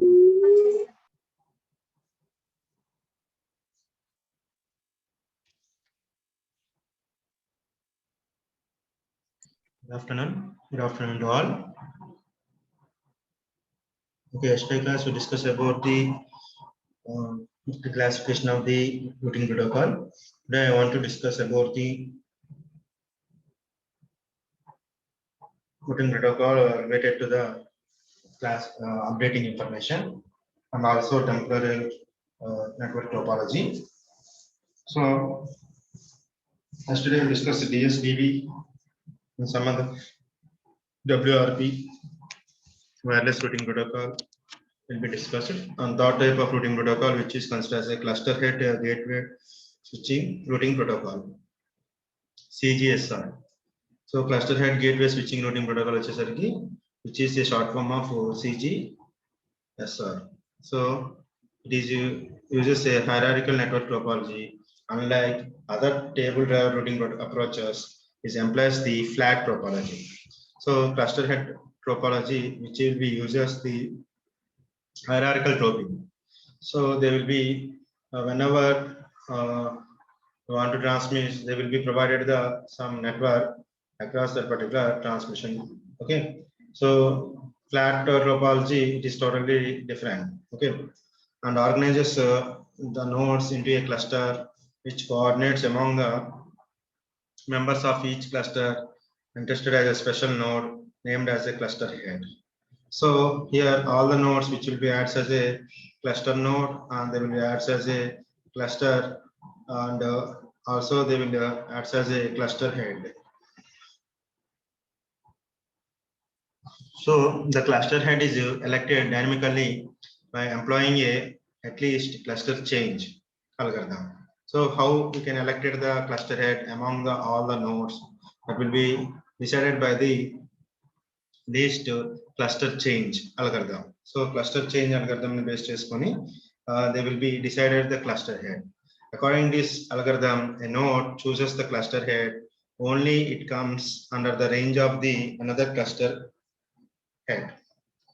Good afternoon. Good afternoon to all. Okay, yesterday class we discussed about the classification of the routing protocol. Today I want to discuss about the routing protocol related to the class updating information and also temporal network topology. So yesterday we discussed the DSDV and some of the WRP wireless routing protocol will be discussed. On third type of routing protocol, which is considered as a cluster head gateway switching routing protocol, CGSR. So cluster head gateway switching routing protocol, which is a short form of CGSR. So it uses a hierarchical network topology. Unlike other table drive routing approaches, it employs the flat topology. So cluster head topology, which will be uses the hierarchical topology. So they will be whenever you want to transmit, they will be provided some network across that particular transmission. Okay, so flat topology, it is totally different. Okay, and organizes the nodes into a cluster which coordinates among the members of each cluster and tested as a special node named as a cluster head. So here all the nodes which will be added as a cluster node, and they will be added as a cluster, and also they will add as a cluster head. So the cluster head is elected dynamically by employing a at least cluster change algorithm. So how we can elect the cluster head among all the nodes, that will be decided by the least cluster change algorithm. So cluster change algorithm based they will be decided the cluster head. According to this algorithm, a node chooses the cluster head only it comes under the range of the another cluster head.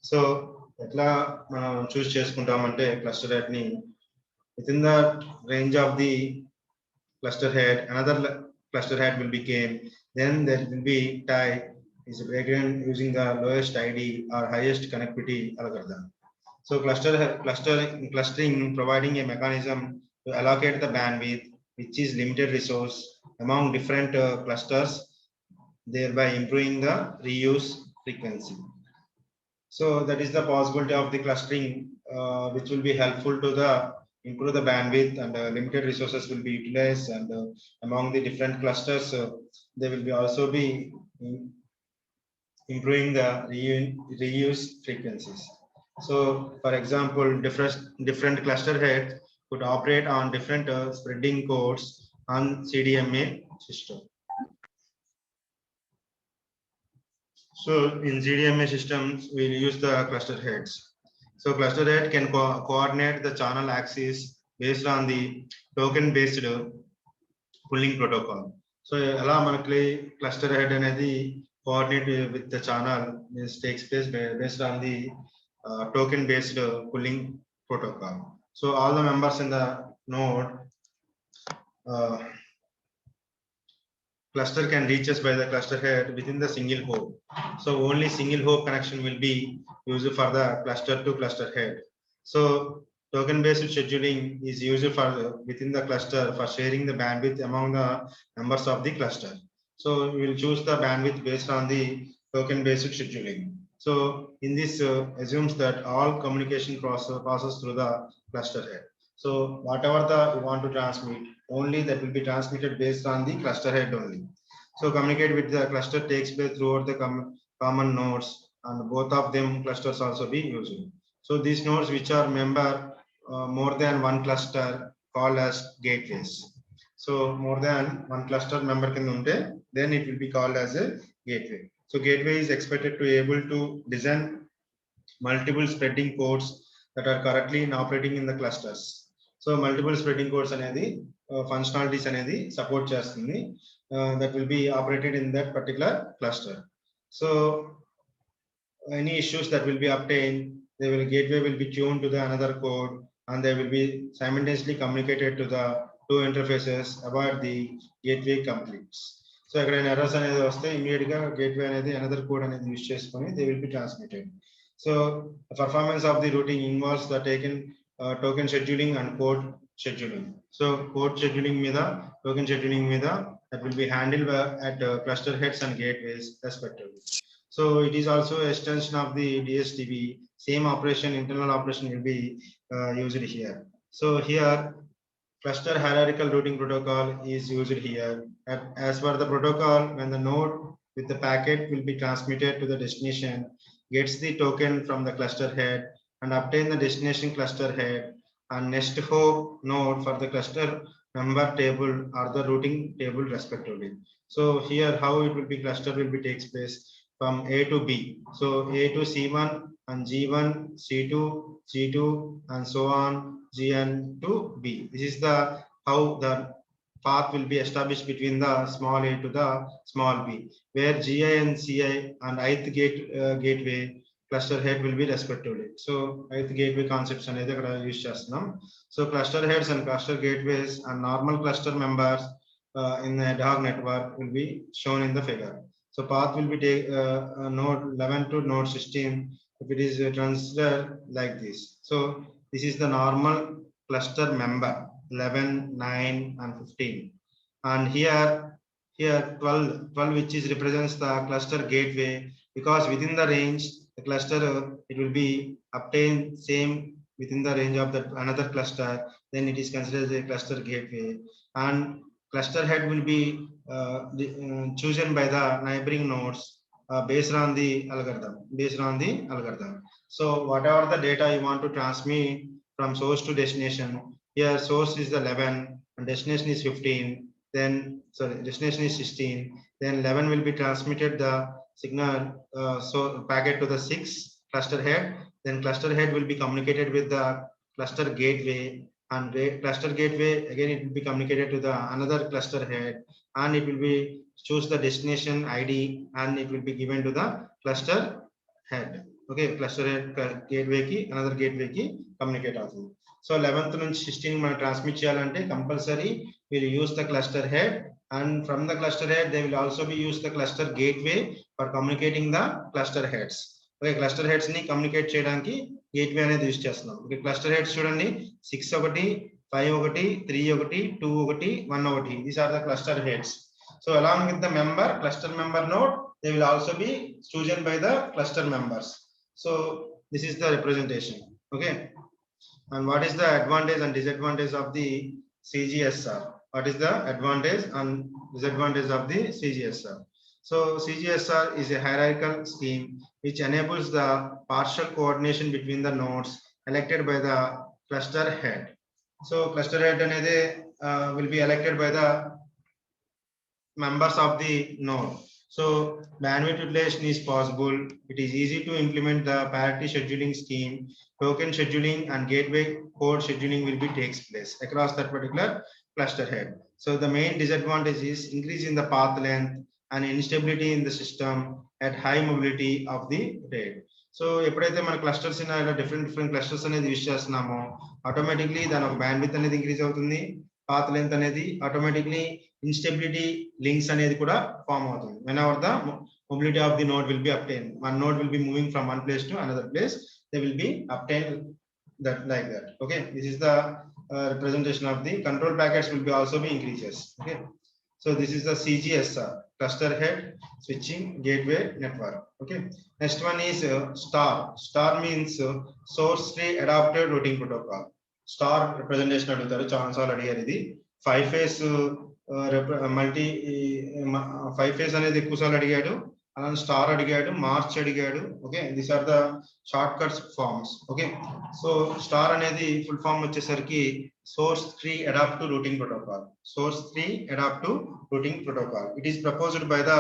So etla మనం choose చేసుకుంటామంటే cluster head ni within the range of the cluster head, another cluster head will become, then there will be tie is again using the lowest ID or highest connectivity algorithm. So clustering providing a mechanism to allocate the bandwidth which is limited resource among different clusters, thereby improving the reuse frequency. So that is the possibility of the clustering, which will be helpful to the improve the bandwidth, and limited resources will be utilized, and among the different clusters they will be also be improving the reuse frequencies. So for example, different cluster heads could operate on different spreading codes on CDMA system. So in CDMA systems, we'll use the cluster heads. So cluster head can coordinate the channel axis based on the token-based pooling protocol. So allow manakli cluster head anedi coordinate with the channel. This takes place based on the token-based pooling protocol. So all the members in the node cluster can reach us by the cluster head within the single hop. So only single hop connection will be used for the cluster to cluster head. So token based scheduling is used for within the cluster for sharing the bandwidth among the members of the cluster. So we will choose the bandwidth based on the token based scheduling. So in this assumes that all communication passes through the cluster head. So whatever you want to transmit, only that will be transmitted based on the cluster head only. So communicate with the cluster takes place throughout the common nodes, and both of them clusters also be used. So these nodes which are member more than one cluster called as gateways. So more than one cluster member can unte, then it will be called as a gateway. So gateway is expected to able to design multiple spreading codes that are currently operating in the clusters. So multiple spreading codes anedi functionalities anedi support chestundi, that will be operated in that particular cluster. So any issues that will be obtained gateway will be tuned to the another code, and they will be simultaneously communicated to the two interfaces about the gateway completes. So again, errors అనేది వస్తే immediate గా gateway అనేది another code అనేది use చేసుకొని they will be transmitted. So the performance of the routing involves the token scheduling and code scheduling. So code scheduling మీద token scheduling మీద that will be handled at cluster heads and gateways respectively. So it is also an extension of the DSTV. Same operation, internal operation will be used here. So here cluster hierarchical routing protocol is used here. As per the protocol, when the node with the packet will be transmitted to the destination, gets the token from the cluster head and obtain the destination cluster head and next hop node for the cluster member table or the routing table respectively. So here how it will be cluster will be takes place from A to B. So A to C1 and G1, C2, G2 and so on Gn to B. This is the how the path will be established between the small a to the small b, where Gi and Ci and ith gateway cluster head will be respectively. So ith gateway concepts అనేది ఇక్కడ use చేస్తున్నాం. So cluster heads and cluster gateways and normal cluster members in the ad hoc network will be shown in the figure. So path will be node 11 to node 16 if it is considered like this. So this is the normal cluster member 11, 9 and 15. And here 12 which is represents the cluster gateway, because within the range the cluster it will be obtained same within the range of the another cluster, then it is considered as a cluster gateway. And cluster head will be chosen by the neighboring nodes based on the algorithm. So whatever the data you want to transmit from source to destination, here source is the 11 and destination is 15, then destination is 16, then 11 will be transmitted the signal so packet to the 6 cluster head, then cluster head will be communicated with the cluster gateway, and cluster gateway again it will be communicated to the another cluster head, and it will be choose the destination ID and it will be given to the cluster head. Okay, cluster head gateway ki another gateway ki communicate అవుతుంది. So 11th నుంచి 16 మనం transmit చేయాలంటే compulsory will use the cluster head, and from the cluster head they will also be use the cluster gateway for communicating the cluster heads. Okay, cluster heads ని communicate చేయడానికి gateway అనేది use చేస్తున్నాం. Okay, cluster heads చూడండి 6 ఒకటి 5 ఒకటి 3 ఒకటి 2 ఒకటి 1 ఒకటి, these are the cluster heads. So along with the member cluster member node, they will also be chosen by the cluster members. So this is the representation. Okay, and what is the advantage and disadvantage of the CGSR? What is the advantage and disadvantage of the CGSR? So CGSR is a hierarchical scheme which enables the partial coordination between the nodes elected by the cluster head. So cluster head అనేది will be elected by the members of the node. So bandwidth utilization is possible. It is easy to implement the parity scheduling scheme. Token scheduling and gateway code scheduling will be takes place across that particular cluster head. So the main disadvantage is increase in the path length and instability in the system at high mobility of the RAID. So ఎప్పుడైతే మన clusters ఇలా different clusters అనేది use చేస్తున్నామో automatically దాని ఒక bandwidth అనేది increase అవుతుంది, path length అనేది ఆటోమేటిక్లీ ఇన్స్టెబిలిటీ లింక్స్ అనేది కూడా ఫామ్ అవుతుంది. whenever the mobility of the node will be obtained, one node will be moving from one place to another place, they will be obtained that like that. Okay, this is the representation of the control packets will be also be increases. Okay, so this is the CGSR, cluster head switching gateway network. Okay, next one is star means source tree adapted routing protocol. Star representation అడుగుతారు చాలా సార్లు అడిగారు. ఇది 5 phase multi 5 phase అనేది ఎక్కువ సార్లు అడిగాడు, అలానే స్టార్ అడిగాడు, మార్చ్ అడిగాడు. Okay, these are the short cuts forms. Okay, so star అనేది ఫుల్ ఫామ్ వచ్చేసరికి source tree adaptive routing protocol. Source tree adaptive routing protocol. It is proposed by the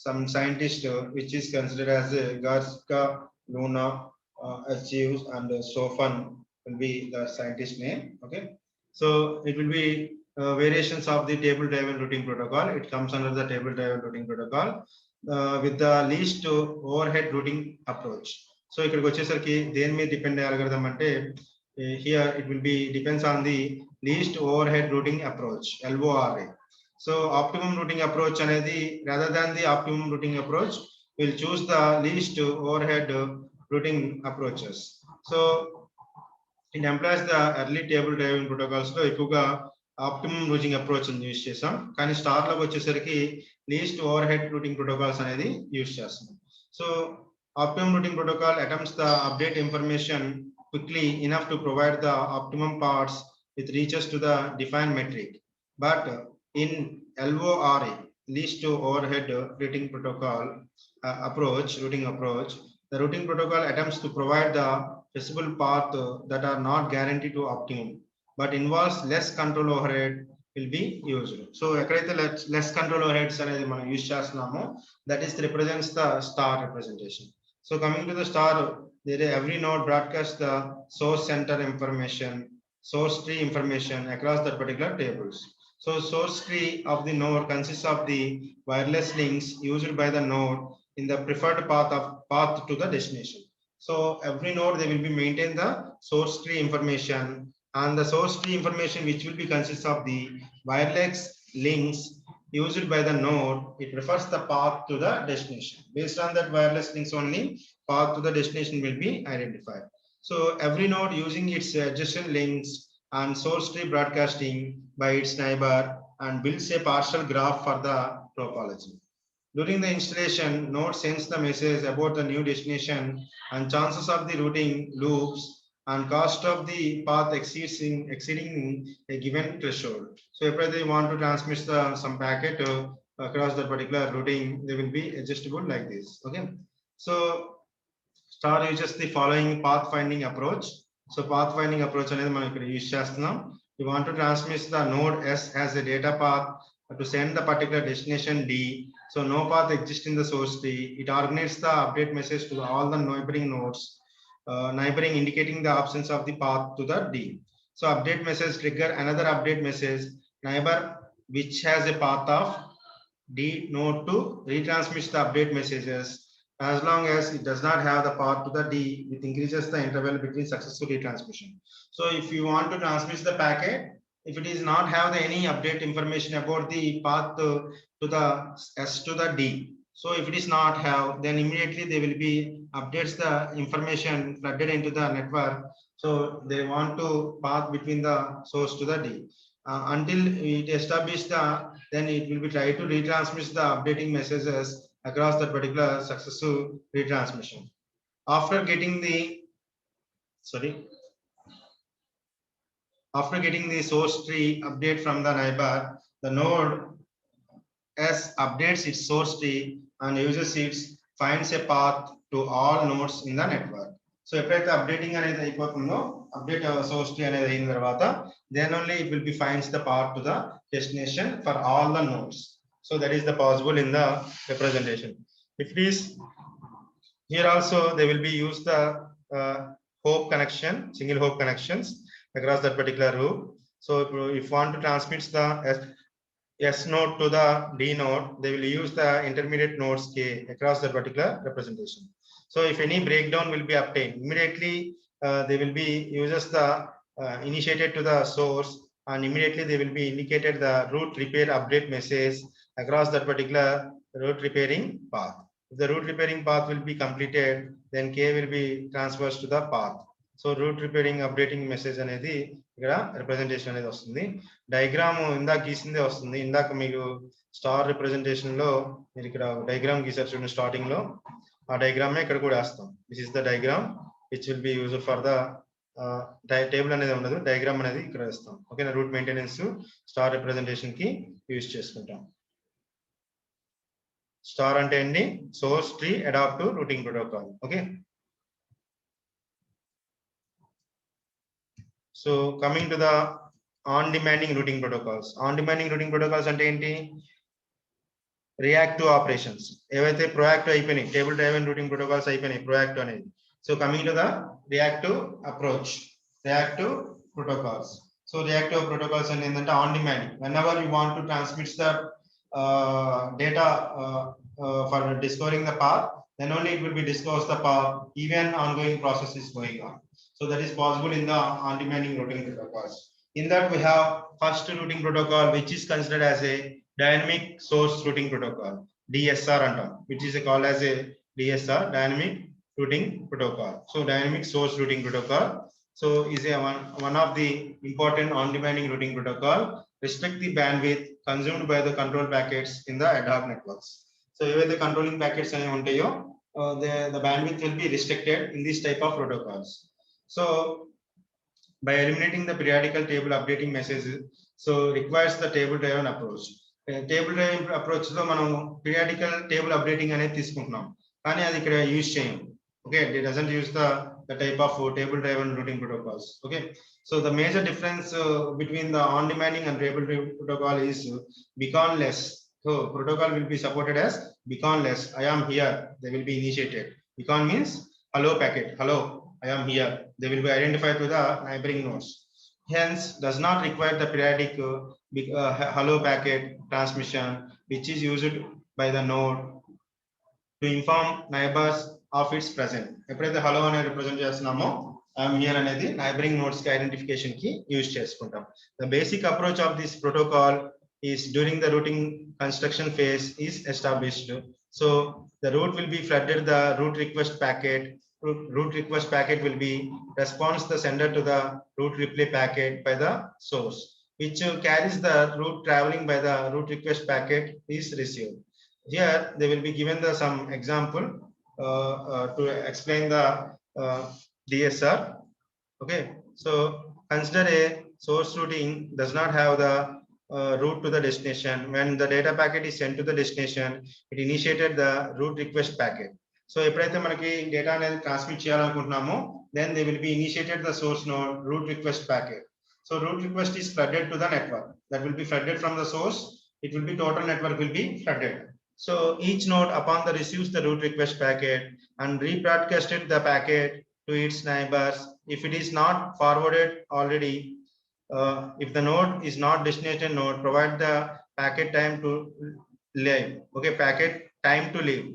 some scientist which is considered as Garska, Luna, Archives and Sofan will be the scientist name. Okay, so it will be variations of the table driven routing protocol. It comes under the table driven routing protocol with the least overhead routing approach. So ఇక్కడికి వచ్చేసరికి దేని మీద depend అయ్యే algorithm అంటే here it will be depends on the least overhead routing approach, LORA. So optimum routing approach అనేది rather than the optimum routing approach, we'll choose the least overhead routing approaches. So it employs the early table driving protocols లో ఎక్కువగా optimum routing approach use చేసాం, కానీ star లోకి వచ్చేసరికి least overhead routing protocols అనేది use చేస్తున్నాం. So optimum routing protocol attempts the update information quickly enough to provide the optimum paths with reaches to the defined metric. But in LORA, least to overhead routing protocol routing approach, the routing protocol attempts to provide the feasible path that are not guaranteed to optimum, but involves less control overhead will be used. So ekkadaithe less control overheads anedi మనం use చేస్తున్నామో that is represents the star representation. So coming to the star, there every node broadcasts the source center information, source tree information across that particular tables. So source tree of the node consists of the wireless links used by the node in the preferred path to the destination. So every node they will be maintain the source tree information, and the source tree information which will be consists of the wireless links used by the node. It refers the path to the destination. Based on that wireless links only, path to the destination will be identified. So every node using its adjacent links and source tree broadcasting by its neighbor and builds a partial graph for the topology. During the installation, node sends the message about the new destination and chances of the routing loops and cost of the path exceeding a given threshold. So if they want to transmit some packet across that particular routing, they will be adjustable like this. Okay. So star uses the following pathfinding approach. So pathfinding approach అనేది మనం ఇక్కడ use చేస్తున్నాం. You want to transmit the node S as a data path to send the particular destination D. So no path exists in the source tree. It organizes the update message to all the neighboring nodes, neighboring indicating the absence of the path to the D. So update message trigger another update message neighbor which has a path of D node to retransmit the update messages as long as it does not have the path to the D, it increases the interval between successful retransmission. So if you want to transmit the packet, if it is not have the any update information about the path to the S to the D, so if it is not have, then immediately they will be updates the information flooded into the network. So they want to path between the source to the D. Until it establish the, then it will be try to retransmit the updating messages across that particular successful retransmission. After getting the source tree update from the neighbor, the node S updates its source tree and uses it finds a path to all nodes in the network. So ఎప్పుడైతే updating అనేది అయిపోతుందో, update source tree అనేది అయిన తర్వాత, then only it will be finds the path to the destination for all the nodes. So that is the possible in the representation. If it is here also, they will be use the hope connection, single hope connections across that particular route. So if you want to transmit the S node to the D node, they will use the intermediate nodes K across that particular representation. So if any breakdown will be obtained, immediately they will be uses the initiated to the source, and immediately they will be indicated the route repair update message across that particular route repairing path. If the route repairing path will be completed, then K will be transfers to the path. So route repairing updating message అనేది ఇక్కడ representation అనేది వస్తుంది. Diagram ఇందాక గీసిందే వస్తుంది. ఇందాక మీకు star representation లో మీరు ఇక్కడ డయాగ్రామ్ గీసారు చూడండి, స్టార్టింగ్ లో ఆ డయాగ్రామ్ ఇక్కడ కూడా వేస్తాం. This is the diagram which will be used for the table అనేది ఉండదు, డయాగ్రామ్ అనేది ఇక్కడ వేస్తాం. ఓకేనా, రూట్ మెయింటెనెన్స్ స్టార్ రిప్రజెంటేషన్ కి యూజ్ చేసుకుంటాం. స్టార్ అంటే ఏంటి? Source tree adaptive routing protocol. Okay, so coming to the on demanding routing protocols. On demanding routing protocols అంటే ఏంటి? రియాక్టివ్ ఆపరేషన్స్ ఏవైతే ప్రొయాక్టివ్ అయిపోయినాయి, టేబుల్ డ్రైవెన్ రూటింగ్ ప్రోటోకాల్స్ అయిపోయినాయి proactive అనేది. So coming to the reactive approach, reactive protocols. So reactive protocols అంటే ఏంటంటే on demanding. When ever you want to transmit the data for discovering the path, then only it will be disclosed the path, even ongoing process is going on. So that is possible in the on-demanding routing protocols. In that we have first routing protocol, which is considered as a dynamic source routing protocol, DSR, which is called as a DSR, dynamic routing protocol. So dynamic source routing protocol. So is a one of the important on-demanding routing protocol. Respect the bandwidth consumed by the control packets in the ad hoc networks. So even the controlling packets the bandwidth will be restricted in this type of protocols. So by eliminating the periodical table updating messages, so requires the table driven approach. Table driven approach lo manam periodical table updating anedi తీసుకుంటున్నాం కానీ అది ఇక్కడ use చేయం. Okay, it doesn't use the type of table driven routing protocols. Okay, so the major difference between the on demanding and table driven protocol is beaconless. So protocol will be supported as beaconless. I am here, they will be initiated. Beacon means hello packet, hello, I am here. They will be identified to the neighboring nodes. Hence, does not require the periodic hello packet transmission, which is used by the node to inform neighbors of its presence. ఎప్పుడైతే hello అనే represent చేస్తున్నామో I am here అనేది neighboring nodes కి identification కి use చేసుకుంటాం. The basic approach of this protocol is during the routing construction phase is established. So the route will be flooded the route request packet. Route request packet will be response the sender to the route replay packet by the source, which carries the route traveling by the route request packet is received. Here they will be given the some example to explain the DSR. Okay, so consider a source routing does not have the route to the destination. When the data packet is sent to the destination, it initiated the route request packet. So ఎప్పుడైతే మనకి data అనేది transmit చేయాలనుకుంటున్నామో then they will be initiated the source node route request packet. So route request is flooded to the network. That will be flooded from the source. It will be total network will be flooded. So each node upon the receives the route request packet and rebroadcasted the packet to its neighbors. If it is not forwarded already, if the node is not destination node, provide the packet time to live. Okay, packet time to live.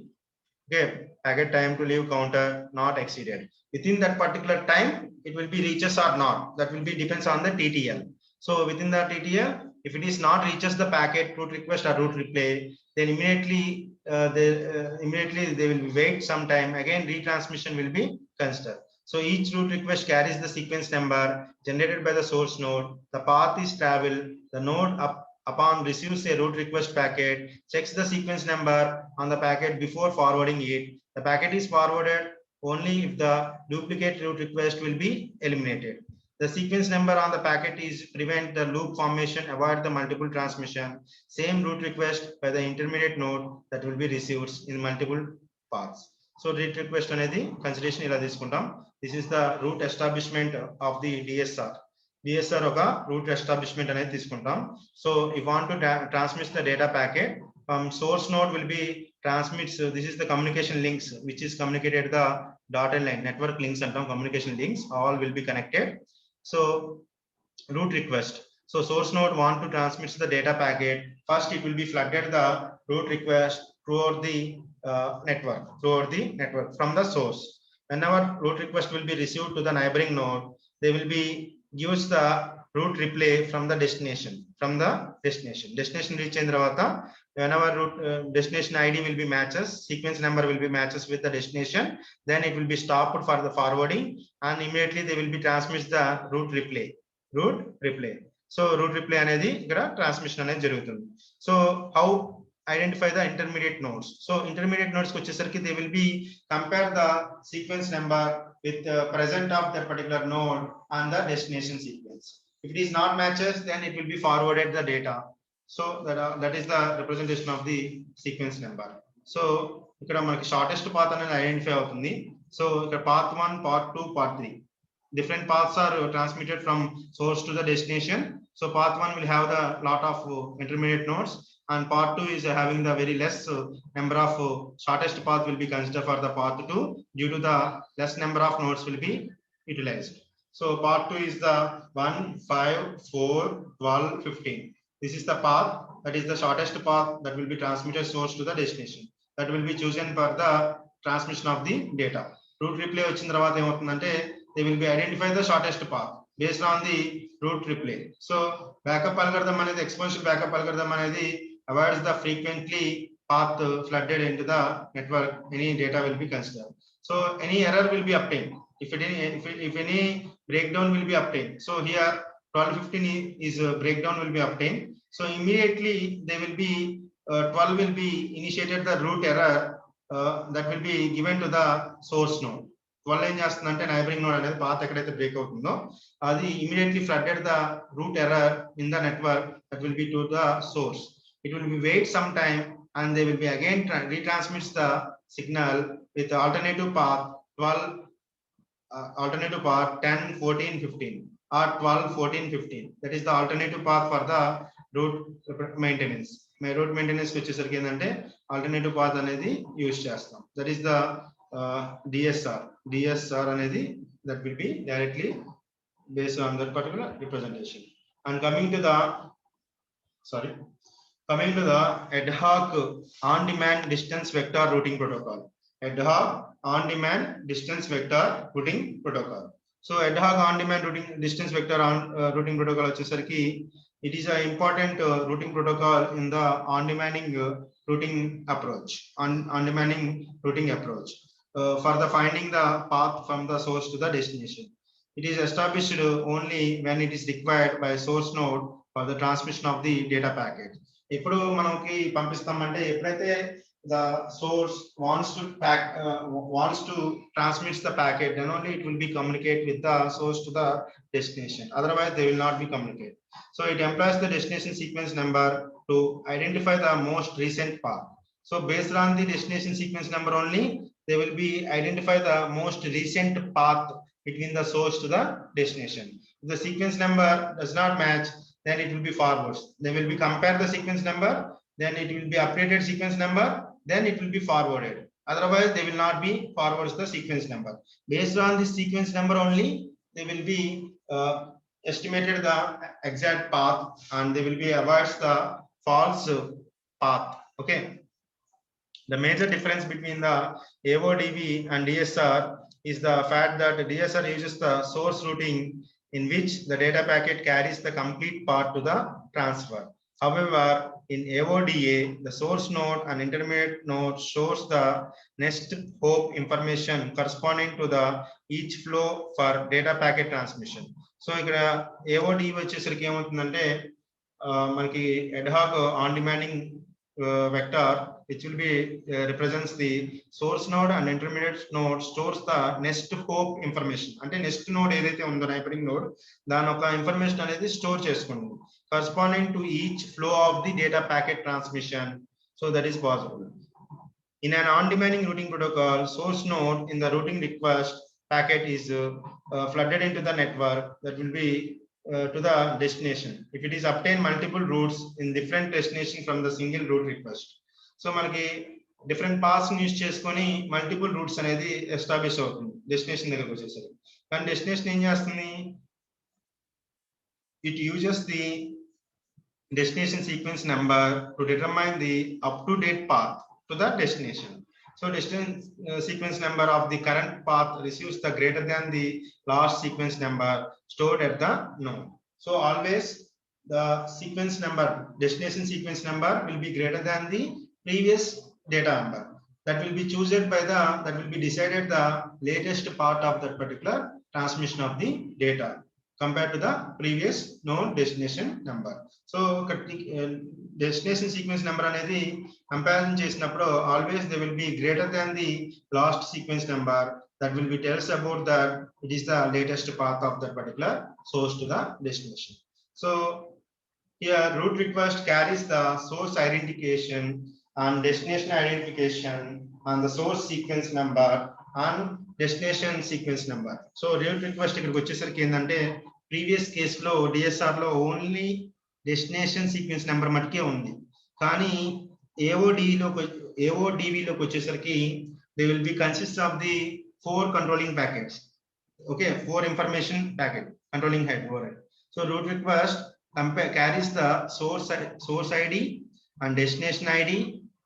Okay, packet time to live counter not exceeded. Within that particular time, it will be reaches or not. That will be depends on the TTL. So within the TTL, if it is not reaches the packet route request or route replay, then immediately they will wait some time. Again, retransmission will be considered. So each route request carries the sequence number generated by the source node. The path is traveled. The node upon receives a route request packet, checks the sequence number on the packet before forwarding it. The packet is forwarded only if the duplicate route request will be eliminated. The sequence number on the packet is prevent the loop formation, avoid the multiple transmission. Same route request by the intermediate node that will be received in multiple paths. So route request అనేది consideration ఇలా తీసుకుంటాం. This is the route establishment of the DSR. DSR ఒక route establishment అనేది తీసుకుంటాం. So if you want to transmit the data packet from source node will be transmits. This is the communication links which is communicated the dotted line network links and communication links all will be connected. So route request. So source node want to transmit the data packet. First it will be flooded the route request throughout the network from the source. Whenever route request will be received to the neighboring node, they will be use the route replay from the destination. Destination reach in తర్వాత whenever route destination ID will be matches, sequence number will be matches with the destination, then it will be stopped for the forwarding and immediately they will be transmit the route replay. So route replay అనేది ఇక్కడ transmission అనేది జరుగుతుంది. So how identify the intermediate nodes? So intermediate nodes వచ్చేసరికి they will be compare the sequence number with the present of that particular node and the destination sequence. If it is not matches, then it will be forwarded the data. So that is the representation of the sequence number. So ఇక్కడ మనకి shortest path అనేది identify అవుతుంది. So ఇక్కడ path 1, path 2, path 3. Different paths are transmitted from source to the destination. So path 1 will have the lot of intermediate nodes and path 2 is having the very less number of shortest path will be considered for the path 2 due to the less number of nodes will be utilized. So path 2 is the 1, 5, 4, 12, 15. This is the path that is the shortest path that will be transmitted source to the destination. That will be chosen for the transmission of the data. Root replay వచ్చిన తర్వాత ఏమవుతుందంటే they will be identify the shortest path based on the root replay. So backup algorithm అనేది exponential backup algorithm అనేది avoids the frequently path flooded into the network. Any data will be considered. So any error will be obtained if any breakdown will be obtained. So here 1215 is breakdown will be obtained. So immediately they will be 12 will be initiated the root error that will be given to the source node. 12 ఏం చేస్తుందంటే neighbouring node అనేది path ఎక్కడైతే break అవుతుందో అది immediately flooded the root error in the network that will be to the source. It will be wait some time and they will be again retransmits the signal with the alternative path 12 alternative path 10 14 15 or 12 14 15. That is the alternative path for the root maintenance. My root maintenance వచ్చేసరికి ఏంటంటే alternative path అనేది use చేస్తాం. That is the DSR అనేది that will be directly based on that particular representation. And coming to the ad hoc on-demand distance vector routing protocol. Ad hoc on-demand distance vector routing protocol. So ad hoc on-demand distance vector routing protocol వచ్చేసరికి it is an important routing protocol in the on-demanding routing approach. On-demanding routing approach for the finding the path from the source to the destination. It is established only when it is required by source node for the transmission of the data packet. ఇప్పుడు మనకి పంపిస్తామంటే ఎప్పుడైతే the source wants to transmit the packet, then only it will be communicate with the source to the destination. Otherwise they will not be communicate. So it employs the destination sequence number to identify the most recent path. So based on the destination sequence number only, they will be identify the most recent path between the source to the destination. If the sequence number does not match, then it will be forwards. They will be compare the sequence number, then it will be updated sequence number, then it will be forwarded. Otherwise they will not be forwards the sequence number. Based on this sequence number only, they will be estimated the exact path and they will be avoids the false path. Okay. The major difference between the AODV and DSR is the fact that DSR uses the source routing in which the data packet carries the complete path to the transfer. However, in AODA, the source node and intermediate node shows the next hop information corresponding to the each flow for data packet transmission. So ఇక్కడ AODV వచ్చేసరికి ఏమవుతుందంటే మనకి ad hoc on demanding vector which will be represents the source node and intermediate node stores the next hop information. అంటే next node ఏదైతే ఉందో neighbouring node దాని ఒక information అనేది స్టోర్ చేసుకుంటుంది corresponding to each flow of the data packet transmission. So that is possible. In an on-demanding routing protocol, source node in the routing request packet is flooded into the network that will be to the destination. If it is obtained multiple routes in different destination from the single route request. So మనకి different paths ని use చేసుకొని multiple routes అనేది establish అవుతుంది destination దగ్గరకు వచ్చేసరికి. కానీ destination ఏం చేస్తుంది? It uses the destination sequence number to determine the up-to-date path to the destination. So destination sequence number of the current path receives the greater than the last sequence number stored at the node. So always the sequence number, destination sequence number will be greater than the previous data number. That will be chosen by that will be decided the latest part of that particular transmission of the data compared to the previous known destination number. So destination sequence number అనేది comparison చేసినప్పుడు always they will be greater than the last sequence number. That will be tells about that it is the latest path of that particular source to the destination. So here root request carries the source identification and destination identification and the source sequence number and destination sequence number. So root request ఇక్కడికి వచ్చేసరికి ఏంటంటే previous కేసులో DSR లో only destination sequence number మటుకే ఉంది. కానీ ఏఓడివిలోకి వచ్చేసరికి they will B consist of the 4 controlling packets. Okay, 4 information packet controlling head overhead. So root request carries the source ID and destination ID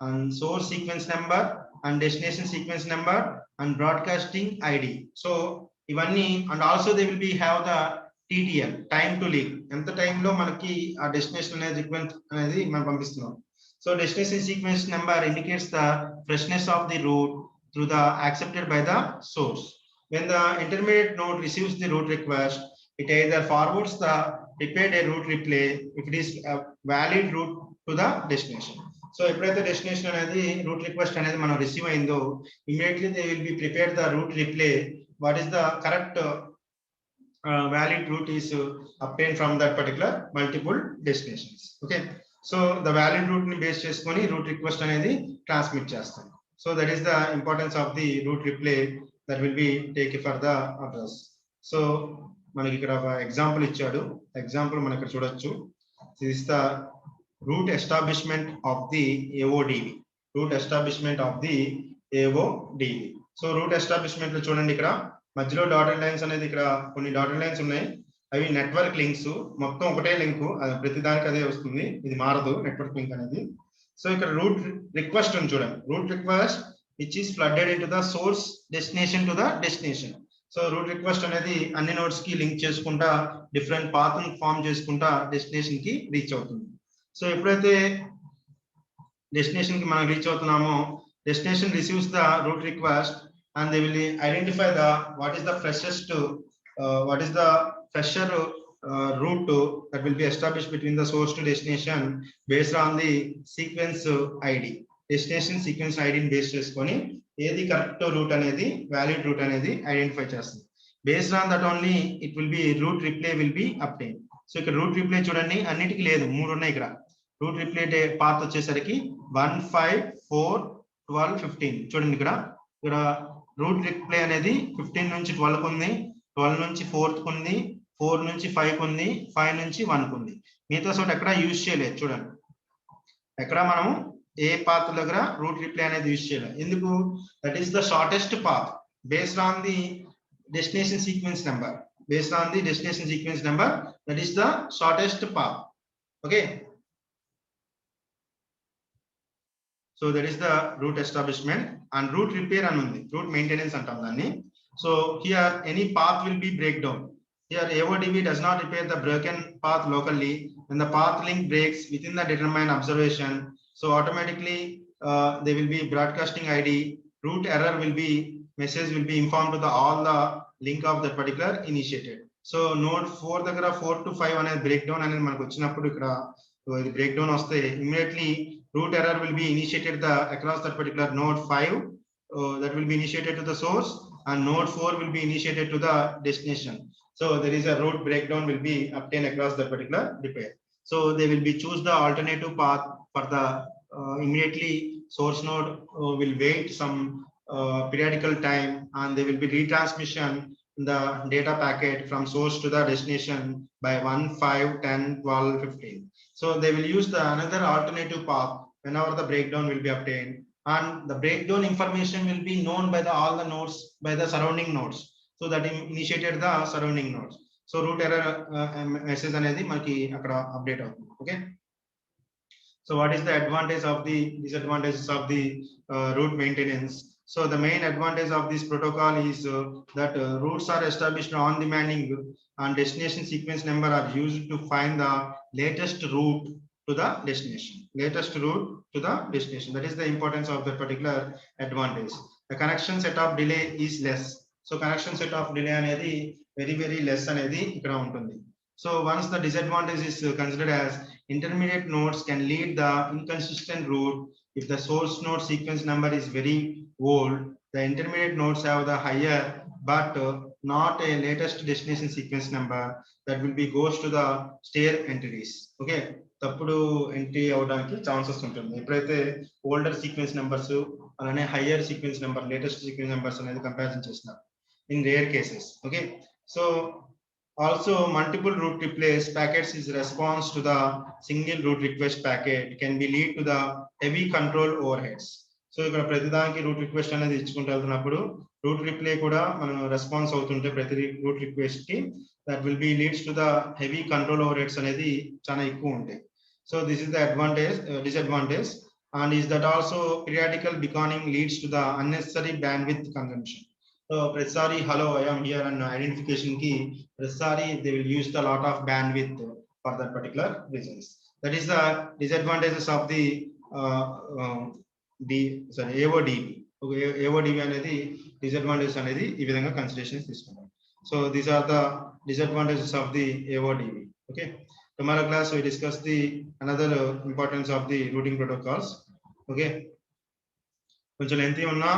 and source sequence number and destination sequence number and broadcasting ID. So ఇవన్నీ and also they will be have the TTL time to leak. ఎంత time లో మనకి ఆ destination అనేది request అనేది మనం పంపిస్తున్నాం. So destination sequence number indicates the freshness of the route through the accepted by the source. When the intermediate node receives the route request, it either forwards the prepared a route replay if it is a valid route to the destination. So ఎప్పుడైతే destination అనేది route request అనేది మనం receive అయిందో immediately they will be prepare the route reply what is the correct valid route is obtained from that particular multiple destinations. Okay, so the valid route ni base cheskoni route request anedi transmit chestam. So that is the importance of the route replay that will be taken for the address. So manaki ikkada example ichchadu, example man ikkada chudochu. This is the route establishment of the AODV, route establishment of the AODV. So root establishment లో చూడండి ఇక్కడ మధ్యలో dotted lines అనేది ఇక్కడ కొన్ని dotted lines ఉన్నాయి, అవి network links, మొత్తం ఒకటే లింక్, ప్రతి దానికి అదే వస్తుంది, ఇది మారదు నెట్వర్క్ లింక్ అనేది. సో ఇక్కడ రూట్ రిక్వెస్ట్ ఉంది చూడండి, route request which is flooded in to the source destination to the destination. So route request అనేది అన్ని నోడ్స్ కి లింక్ చేసుకుంటా డిఫరెంట్ పాత్ ఫామ్ చేసుకుంటా డెస్టినేషన్ కి రీచ్ అవుతుంది. సో ఎప్పుడైతే డెస్టినేషన్ కి మనం రీచ్ అవుతున్నామో destination receives the route request and they will identify the what is the freshest route that will be established between the source to destination based on the sequence ID, destination sequence ID ని base చేసుకొని ఏది correct route అనేది valid route అనేది identify చేస్తుంది. based on that only it will be route replay will be obtained. So ఇక్కడ route replay చూడండి అన్నిటికీ లేదు, 3 ఉన్నాయి ఇక్కడ. రూట్ రిప్లే పాత్ వచ్చేసరికి 1 5 4 12 15 చూడండి ఇక్కడ రూట్ రిప్లే అనేది 15 నుంచి 12 ఉంది, 12 నుంచి 4 ఉంది, 4 నుంచి 5 ఉంది, 5 నుంచి 1 ఉంది. మిగతా చోట ఎక్కడ యూజ్ చేయలేదు చూడండి, ఎక్కడ మనం ఏ పాత్ దగ్గర రూట్ రిప్లే అనేది యూజ్ చేయలేదు. ఎందుకు? That is the shortest path based on the destination sequence number, based on the destination sequence number, that is the shortest path. Okay, so that is the route establishment and route repair anundi, route maintenance antam danni. So here any path will be breakdown. Here AODV does not repair the broken path locally. When the path link breaks within the determined observation, so automatically they will be broadcasting ID, route error will be, message will be informed to the all the link of that particular initiated. So node 4 దగ్గర 4 to 5 అనేది breakdown అనేది మనకు వచ్చినప్పుడు ఇక్కడ ఇది breakdown వస్తే immediately route error will be initiated the across that particular node 5 that will be initiated to the source, and node 4 will be initiated to the destination. So there is a route breakdown will be obtained across that particular repair. So they will be choose the alternative path for the immediately source node will wait some periodical time, and there will be retransmission the data packet from source to the destination by 1 5 10 12 15. So they will use the another alternative path whenever the breakdown will be obtained, and the breakdown information will be known by the all the nodes by the surrounding nodes, so that initiated the surrounding nodes. So route error message anedi manaki akkada update avutundi. Okay, so what is the advantage of the disadvantages of the route maintenance? So the main advantage of this protocol is that routes are established on demanding, and destination sequence number are used to find the latest route to the destination. Latest route to the destination. That is the importance of that particular advantage. The connection setup delay is less. So connection setup delay anedi very less anedi ikkada untundi. So once the disadvantage is considered as intermediate nodes can lead the inconsistent route. If the source node sequence number is very old, the intermediate nodes have the higher but not a latest destination sequence number that will be goes to the stair entities. Okay, తప్పుడు entry అవడానికి chances ఉంటుంది ఎప్పుడైతే older sequence numbers అలానే higher sequence number latest sequence numbers అనేది comparison చేస్తున్నారు in rare cases. Okay, so also multiple route replace packets is response to the single route request packet can be lead to the heavy control overheads. So ఇక్కడ ప్రతిదానికి route request అనేది ఇచ్చుకుంటూ వెళ్తున్నప్పుడు route replay కూడా మనం response అవుతుంటే ప్రతి route request కి that will be leads to the heavy control over heads అనేది చాలా ఎక్కువ ఉంటాయి. So this is the advantage. Disadvantage and is that also periodical beconing leads to the unnecessary bandwidth consumption. So presari hello I am here and identification key presari they will use the lot of bandwidth for that particular reasons. That is the disadvantages of the AODB. Okay, AODB అనేది disadvantages అనేది ఈ విధంగా considerations తీసుకుంటాం. So these are the disadvantages of the AODB. Okay, tomorrow class we discuss the another importance of the routing protocols. Okay, కొంచెం lengthy ఉన్నా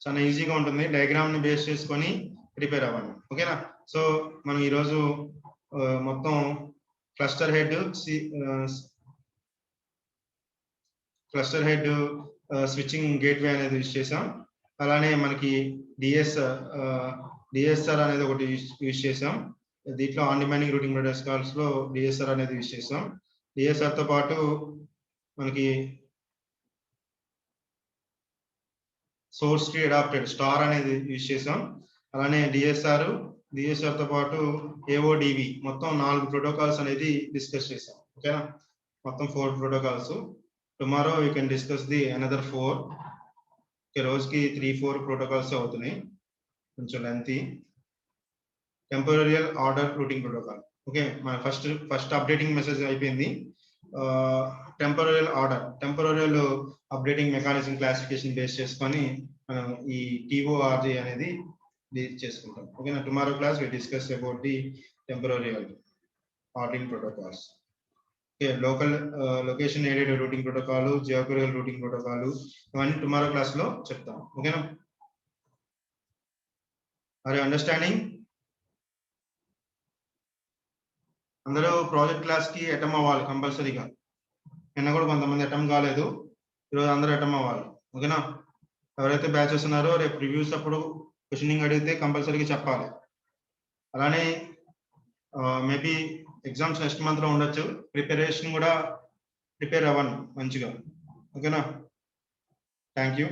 చాలా ఈజీగా ఉంటుంది, డయాగ్రామ్ ని బేస్ చేసుకొని ప్రిపేర్ అవ్వండి. ఓకేనా? సో మనం ఈరోజు మొత్తం క్లస్టర్ హెడ్ స్విచ్చింగ్ గేట్వే అనేది యూజ్ చేసాం. అలానే మనకి డిఎస్ఆర్ అనేది ఒకటి యూజ్ చేసాం. దీంట్లో ఆన్ డిమాండింగ్ రూటింగ్ ప్రోటోకాల్స్ లో డిఎస్ఆర్ అనేది యూజ్ చేసాం. డిఎస్ఆర్ తో పాటు మనకి సోర్స్ ట్రీ అడాప్టెడ్ స్టార్ అనేది యూజ్ చేసాం. అలానే డిఎస్ఆర్ తో పాటు ఏఓడివి మొత్తం 4 ప్రోటోకాల్స్ అనేది డిస్కస్ చేసాం. ఓకేనా? మొత్తం 4 protocols. Tomorrow you can discuss the another 4. రోజుకి 3-4 ప్రోటోకాల్స్ అవుతున్నాయి, కొంచెం lengthy. Temporal order routing protocol. Okay, మన ఫస్ట్ అప్డేటింగ్ మెసేజ్ అయిపోయింది. Temporal updating mechanism classification base చేసుకొని మనం ఈ టిఓఆర్జి అనేది చేసుకుంటాం. ఓకేనా? Tomorrow class we discuss about the temporal ordering protocols. Okay, location aided routing protocol, geographical routing protocol, ఇవన్నీ tomorrow class లో చెప్తాం. ఓకేనా? Are you understanding? అందరూ ప్రాజెక్ట్ క్లాస్ కి అటెండ్ అవ్వాలి కంపల్సరీగా. నిన్న కూడా కొంతమంది అటెండ్ కాలేదు, ఈరోజు అందరూ అటెండ్ అవ్వాలి. ఓకేనా? ఎవరైతే బ్యాచెస్ ఉన్నారో రేపు రివ్యూస్ అప్పుడు క్వశ్చనింగ్ అడిగితే కంపల్సరీగా చెప్పాలి. అలానే మేబీ ఎగ్జామ్స్ నెక్స్ట్ మంత్ లో ఉండొచ్చు, ప్రిపరేషన్ కూడా ప్రిపేర్ అవ్వండి మంచిగా. ఓకేనా? Thank you.